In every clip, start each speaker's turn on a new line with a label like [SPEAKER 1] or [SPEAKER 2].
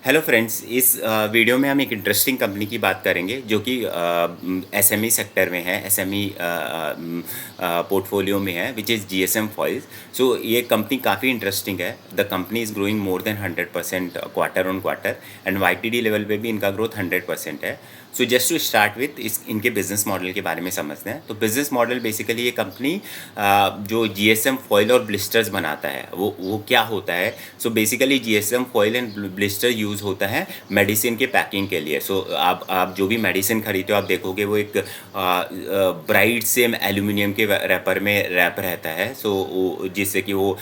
[SPEAKER 1] Hello friends, इस video में हम एक इंटरेस्टिंग कंपनी की बात करेंगे जो कि एसएमई सेक्टर में है, एसएमई पोर्टफोलियो में है, which is GSM foils. So ये कंपनी काफ़ी इंटरेस्टिंग है। The company is growing more than 100% quarter on quarter and YTD level पे भी इनका ग्रोथ 100% है। So just to start with इनके बिजनेस मॉडल के बारे में समझते हैं। तो बिजनेस मॉडल बेसिकली ये कंपनी जो जीएसएम फॉइल और ब्लिस्टर्स बनाता है वो क्या होता है। So basically GSM foil and blister use होता है मेडिसिन के पैकिंग के लिए। सो आप जो भी मेडिसिन खरीदते हो आप देखोगे वो एक ब्राइट सेम एल्यूमिनियम के रैपर में रैप रहता है। सो जिससे कि वो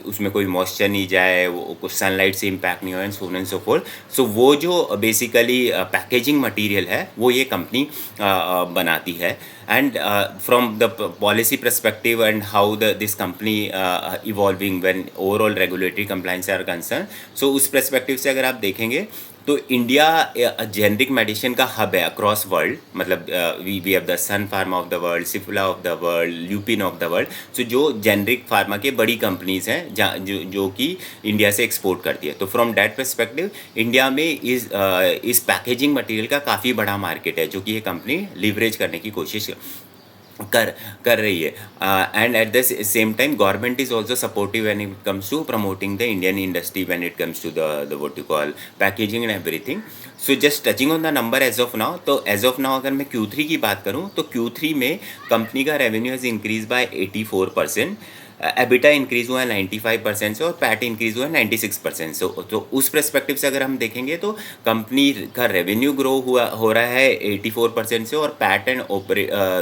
[SPEAKER 1] उसमें कोई मॉइस्चर नहीं जाए, वो कुछ सनलाइट से इम्पैक्ट नहीं हो, and so and so forth. So वो जो बेसिकली पैकेजिंग मटेरियल है वो ये कंपनी बनाती है। And from the policy perspective and how this company evolving when overall regulatory compliance are concerned, so उस perspective से अगर आप देखेंगे तो इंडिया जेनरिक मेडिसिन का हब है अक्रॉस वर्ल्ड। मतलब we have the Sun Pharma of the world, Cipla of the world, Lupin of the world. So जो जेनरिक फार्मा के बड़ी कंपनीज हैं जो कि इंडिया से एक्सपोर्ट करती है। तो फ्रॉम डैट परस्पेक्टिव इंडिया में इस पैकेजिंग मटेरियल का काफ़ी बड़ा मार्केट है जो कि ये कंपनी लीवरेज करने की कोशिश कर रही है। And at the same time government is also supportive when it comes to promoting the Indian industry when it comes to the what you call packaging and everything. So just touching on the number as of now, तो as of now अगर मैं Q3 की बात करूँ तो Q3 में company का revenue has increase by 84%, EBITDA increase हुआ है 95% से और पैट इंक्रीज़ हुआ है 96% से। तो उस परस्पेक्टिव से अगर हम देखेंगे तो कंपनी का रेवेन्यू ग्रो हो रहा है 84% से और PAT and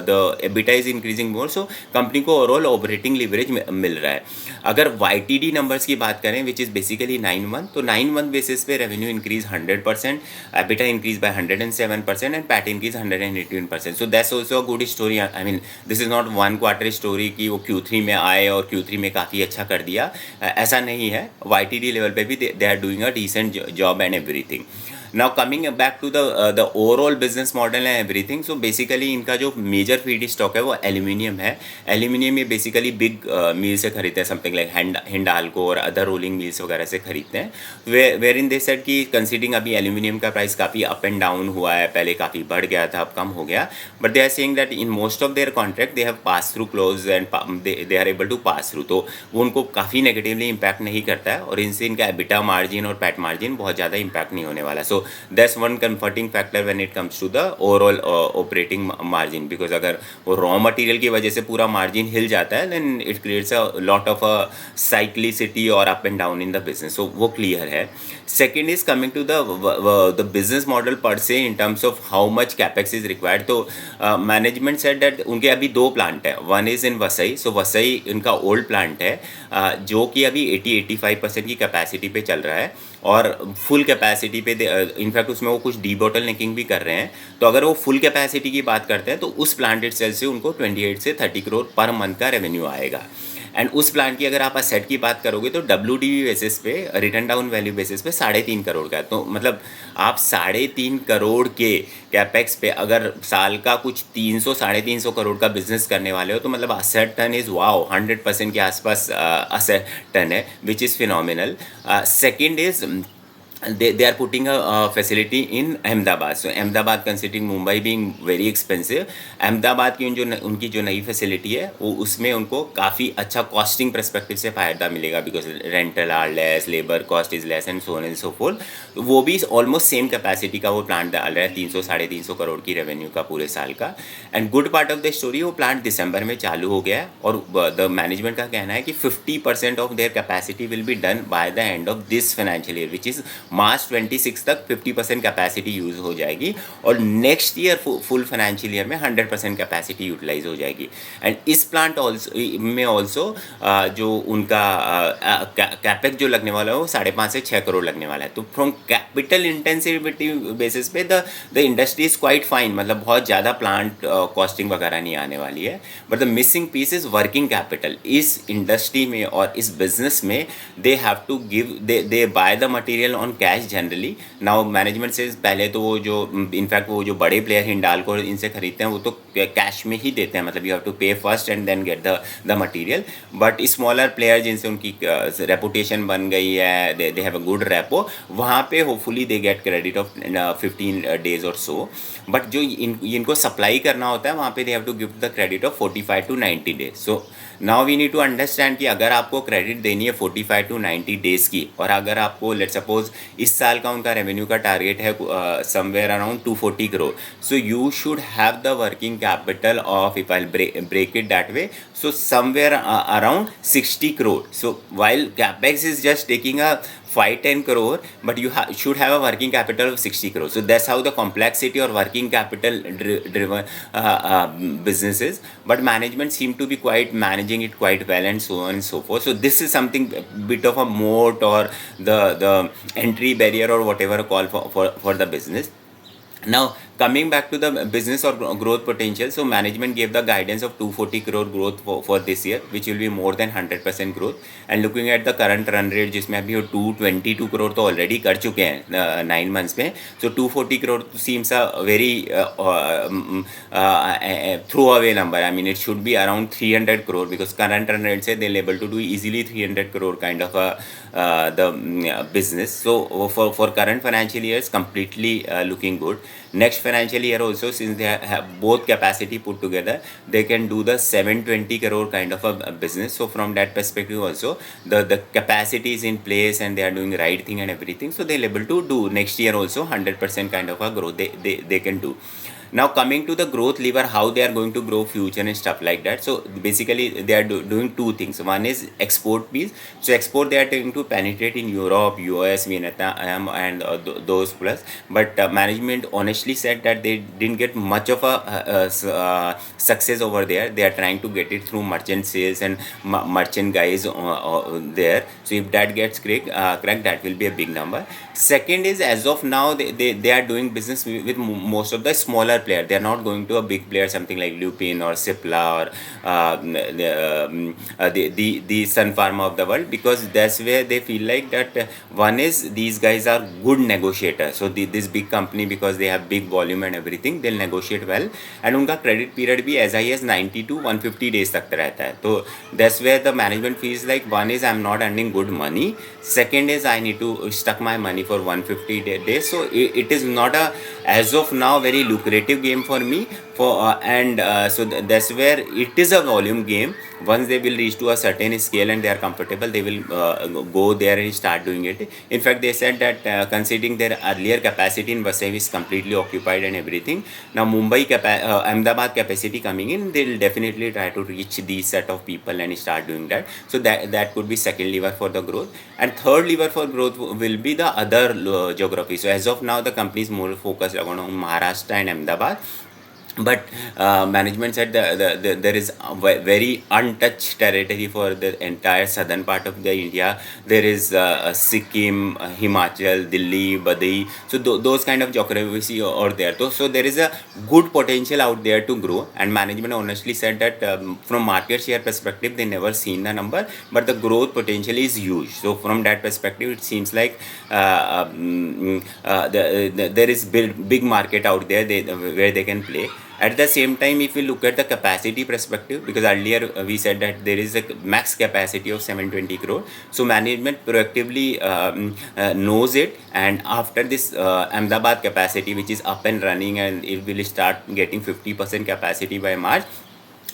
[SPEAKER 1] the EBITDA is increasing more. So company को ओवरऑल ऑपरेटिंग लिवरेज मिल रहा है। अगर वाईटीडी नंबर्स की बात करें विच इज़ बेसिकली 9 मंथ, तो 9 मंथ बेसिस पे revenue increase 100%, EBITDA increase by 107% and PAT increase 118%। So that's also a good story. I mean this is not one quarter story कि वो Q3 में आए और Q3 में काफ़ी अच्छा कर दिया, ऐसा नहीं है। वाईटीडी लेवल पे भी they are doing a decent job and everything. Now coming back to the overall business model and everything. So basically इनका जो मेजर फीड स्टॉक है वो एल्यूमिनियम है। एल्यूमिनियम ये बेसिकली बिग मील से खरीदते हैं, समथिंग लाइक हिंडाल्को और अदर रोलिंग मिल्स वगैरह से खरीदते हैं। वेयर इन दे सेड कि कंसीडरिंग अभी एल्यूमिनियम का प्राइस काफ़ी अप एंड डाउन हुआ है, पहले काफ़ी बढ़ गया था, अब कम हो गया, but they are saying that in most of their contract they have pass through close and they are able to pass through. तो वो उनको काफ़ी नेगेटिवली इम्पैक्ट नहीं करता है और इनसे इनका एबिटा मार्जिन और पैट मार्जिन बहुत ज़्यादा इम्पैक्ट नहीं होने वाला। So that's one comforting factor when it comes to the overall operating margin, because अगर वो रॉ मटेरियल की वजह से पूरा मार्जिन हिल जाता है then it creates a lot of cyclicity और up and down in the business। so वो क्लियर है। Second is coming to the business model पर से in terms of how much capex is required. तो management said that उनके अभी 2 plant है, one is in Vasai. So Vasai उनका old plant है जो कि अभी 80-85% की कैपेसिटी पे चल रहा है और फुल कैपेसिटी पे इनफैक्ट उसमें वो कुछ डी बॉटल नेकिंग भी कर रहे हैं। तो अगर वो फुल कैपेसिटी की बात करते हैं तो उस प्लांट इटसेल्फ से उनको 28 से 30 करोड़ पर मंथ का रेवेन्यू आएगा। एंड उस प्लांट की अगर आप असेट की बात करोगे तो WDV बेसिस पे, रिटर्न डाउन वैल्यू बेसिस पे 3.5 करोड़ का है। तो मतलब आप 3.5 करोड़ के कैपेक्स पे अगर साल का कुछ 300-350 करोड़ का बिजनेस करने वाले हो तो मतलब असेट टर्न इज़ वाओ 100% के आसपास असेट टर्न है, which is phenomenal. Second is they are putting a facility in Ahmedabad। so Ahmedabad considering Mumbai being very expensive, Ahmedabad की उनकी जो नई फैसिलिटी है वो उसमें उनको काफ़ी अच्छा कॉस्टिंग परस्पेक्टिव से फ़ायदा मिलेगा, because rental are less, labour cost is less and so on and so forth. वो भी ऑलमोस्ट सेम कैपेसिटी का वो प्लांट डाल रहा है, 300-350 करोड़ की रेवेन्यू का पूरे साल का। And good part of the story, वो प्लांट दिसंबर में चालू हो गया है और द मैनेजमेंट का कहना है कि 50% of their capacity will be done by the end of this financial year, which is March 26 तक 50% कैपेसिटी यूज़ हो जाएगी और next year full financial year में 100% कैपेसिटी यूटिलाइज हो जाएगी। एंड इस प्लांट में ऑल्सो जो उनका कैपेक्स जो लगने वाला है वो 5.5 से 6 करोड़ लगने वाला है। तो फ्रॉम कैपिटल इंटेंसिविटी बेसिस पे the industry is quite fine, मतलब बहुत ज़्यादा प्लांट कॉस्टिंग वगैरह नहीं आने वाली है। But the missing piece is working capital. इस इंडस्ट्री में और इस बिजनेस में they have to give, they buy the material on cash generally. Now management says पहले तो वो जो इनफैक्ट वो जो बड़े प्लेयर हिंडाल्को इनसे खरीदते हैं वो तो कैश में ही देते हैं, मतलब you have to pay first and then get the material. But smaller player जिनसे उनकी रेपुटेशन बन गई है, they have a good repo, वहाँ पे hopefully they get credit of 15 days और सो. बट जो इनको सप्लाई करना होता है वहाँ पे they have to give the credit of 45 to 90 days. So now we need to understand कि अगर आपको क्रेडिट देनी है 45 to 90 days की, और अगर आपको लेट सपोज इस साल का उनका रेवेन्यू का टारगेट है somewhere around 240 crore, so you should have the working capital of, if I break it that way, so somewhere around 60 crore. So while capex is just taking a 5-10 crore, but you should have a working capital of 60 crore. So that's how the complexity or working capital driven business is. But management seem to be quite managing it quite well, and so on and so forth. So this is something bit of a moat or the entry barrier or whatever call for the business. Now coming back to the business or growth potential, so management gave the guidance of 240 crore growth for this year, which will be more than 100% growth. And looking at the current run rate जिसमें अभी 222 crore तो already कर चुके हैं 9 months में, so 240 crore seems a very throwaway number. I mean it should be around 300 crore because current run rate say they'll able to do easily 300 crore kind of the business. So for current financial years completely looking good. Next financial year also, since they have both capacity put together, they can do the 720 crore kind of a business. So from that perspective also, the capacity is in place and they are doing right thing and everything. So they'll able to do next year also 100% kind of a growth they can do. Now coming to the growth lever, how they are going to grow future and stuff like that. So basically they are doing two things. One is export piece. So export they are trying to penetrate in Europe, US, Vietnam and those plus. But management honestly said that they didn't get much of a success over there. They are trying to get it through merchant sales and merchant guys there. So if that gets cracked, that will be a big number. Second is as of now they are doing business with most of the smaller player. They are not going to a big player, something like Lupin or Cipla or the Sun Pharma of the world, because that's where they feel like that one is these guys are good negotiators. So this big company, because they have big volume and everything, they'll negotiate well, and उनका credit period भी as high as 90 to 150 days तक रहता है. तो that's where the management feels like one is I'm not earning good money, second is I need to stuck my money for 150 days. So it is not a as of now very lucrative game for me so that's where it is a volume game. Once they will reach to a certain scale and they are comfortable, they will go there and start doing it. In fact, they said that considering their earlier capacity in Vasai is completely occupied and everything, now Mumbai Ahmedabad capacity coming in, they will definitely try to reach these set of people and start doing that. So that could be second lever for the growth. And third lever for growth will be the other geography. So as of now the company is more focused on Maharashtra and Ahmedabad. But management said there is a very untouched territory for the entire southern part of the India. There is Sikkim, Himachal, Delhi, Badai. So those kind of geography are there. So there is a good potential out there to grow. And management honestly said that from market share perspective, they never seen the number, but the growth potential is huge. So from that perspective, it seems like there is big market out there where they can play. At the same time, if we look at the capacity perspective, because earlier we said that there is a max capacity of 720 crore. So management proactively knows it, and after this Ahmedabad capacity, which is up and running, and it will start getting 50% capacity by March,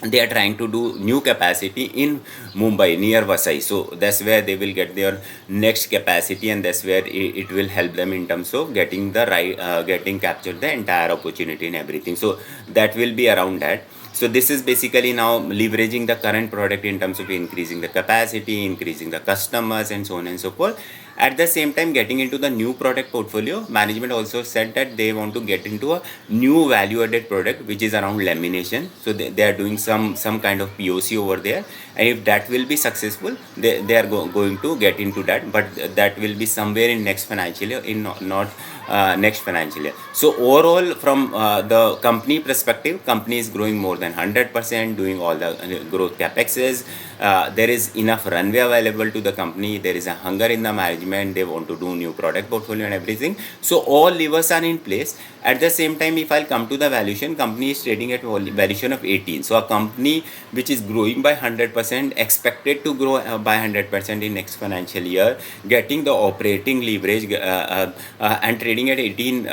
[SPEAKER 1] they are trying to do new capacity in Mumbai near Vasai. So that's where they will get their next capacity, and that's where it will help them in terms of getting the getting captured the entire opportunity and everything. So that will be around that. So this is basically now leveraging the current product in terms of increasing the capacity, increasing the customers, and so on and so forth. At the same time, getting into the new product portfolio, management also said that they want to get into a new value-added product, which is around lamination. So they are doing some kind of POC over there, and if that will be successful, they are going to get into that. But that will be somewhere in next financial year, in not next financial year. So overall, from the company perspective, company is growing more than 100%, doing all the growth capexes, there is enough runway available to the company, there is a hunger in the management, they want to do new product portfolio and everything. So all levers are in place. At the same time, if I'll come to the valuation, company is trading at valuation of 18. So a company which is growing by 100%, expected to grow by 100% in next financial year, getting the operating leverage and trading at 18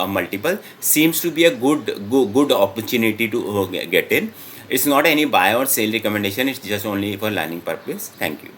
[SPEAKER 1] multiple seems to be a good opportunity to get in. It's not any buy or sell recommendation, it's just only for learning purpose. Thank you.